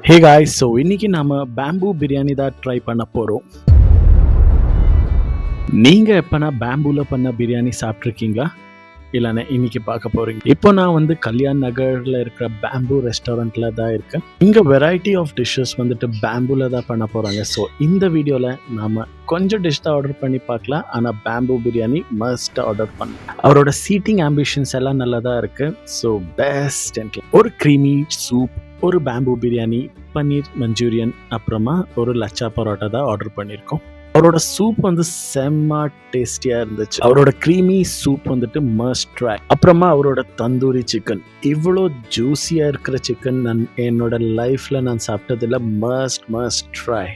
Hey guys, so இன்னைக்கு நாம bamboo biryani தான் ட்ரை பண்ண போகிறோம். நீங்கள் எப்போனா பேம்பூவில் பண்ண பிரியாணி சாப்பிட்ருக்கீங்களா? இல்லைன்னா இன்னைக்கு பார்க்க போகிறீங்க. இப்போ நான் வந்து கல்யாண் நகரில் இருக்கிற பேம்பூ ரெஸ்டாரண்ட்டில் தான் இருக்கேன். இங்கே வெரைட்டி ஆஃப் டிஷ்ஷஸ் வந்துட்டு பேம்பூவில் தான் பண்ண போகிறாங்க. ஸோ இந்த வீடியோவில் நாம் கொஞ்சம் டிஷ் தான் ஆர்டர் பண்ணி பார்க்கலாம். ஆனால் பேம்பூ பிரியாணி மஸ்ட் ஆர்டர் பண்ணலாம். அவரோட சீட்டிங் ஆம்பிஷன்ஸ் எல்லாம் நல்லா தான் இருக்குது. ஸோ பெஸ்ட் ஒரு க்ரீமி சூப், ஒரு பேம்பூ பிரியாணி, பன்னீர் மஞ்சூரியன், அப்புறமா ஒரு லச்சா பரோட்டா தான் ஆர்டர் பண்ணியிருக்கோம். அவரோட சூப் வந்து செம்ம டேஸ்டியாக இருந்துச்சு. அவரோட க்ரீமி சூப் வந்துட்டு மஸ்ட் ட்ரை. அப்புறமா அவரோட தந்தூரி சிக்கன், இவ்வளோ ஜூஸியாக இருக்கிற சிக்கன் நான் என்னோட லைஃப்பில் நான் சாப்பிட்டதில் மஸ்ட் ட்ரை.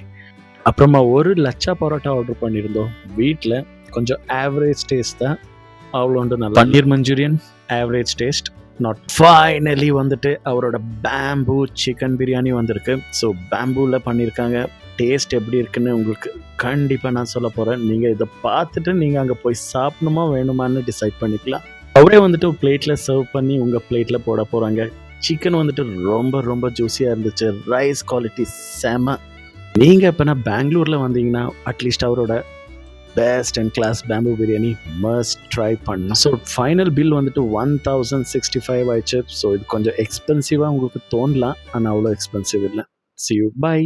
அப்புறமா ஒரு லச்சா பரோட்டா ஆர்டர் பண்ணியிருந்தோம். வீட்டில் கொஞ்சம் ஆவரேஜ் டேஸ்ட் தான், அவ்வளோண்டு நல்லா. Paneer Manchurian average taste, not. Finally வந்துட்டு அவரோட பேம்பூ சிக்கன் பிரியாணி வந்திருக்கு. ஸோ பேம்பூவில் பண்ணியிருக்காங்க. டேஸ்ட் எப்படி இருக்குன்னு உங்களுக்கு கண்டிப்பாக நான் சொல்ல போகிறேன். நீங்கள் இதை பார்த்துட்டு நீங்கள் அங்கே போய் சாப்பிடணுமா வேணுமான்னு டிசைட் பண்ணிக்கலாம். அவரே வந்துட்டு பிளேட்டில் சர்வ் பண்ணி உங்கள் பிளேட்டில் போட போகிறாங்க. சிக்கன் வந்துட்டு ரொம்ப ஜூஸியாக இருந்துச்சு. ரைஸ் குவாலிட்டி செம. நீங்கள் இப்போனா பெங்களூரில் வந்தீங்கன்னா அட்லீஸ்ட் அவரோட best and class bamboo biryani must try பண்ணணும். ஸோ ஃபைனல் பில் வந்துட்டு 1065 ஆயிடுச்சு. ஸோ இது கொஞ்சம் எக்ஸ்பென்சிவாக உங்களுக்கு தோணலாம், ஆனால் அவ்வளோ எக்ஸ்பென்சிவ் இல்லை. See you. Bye.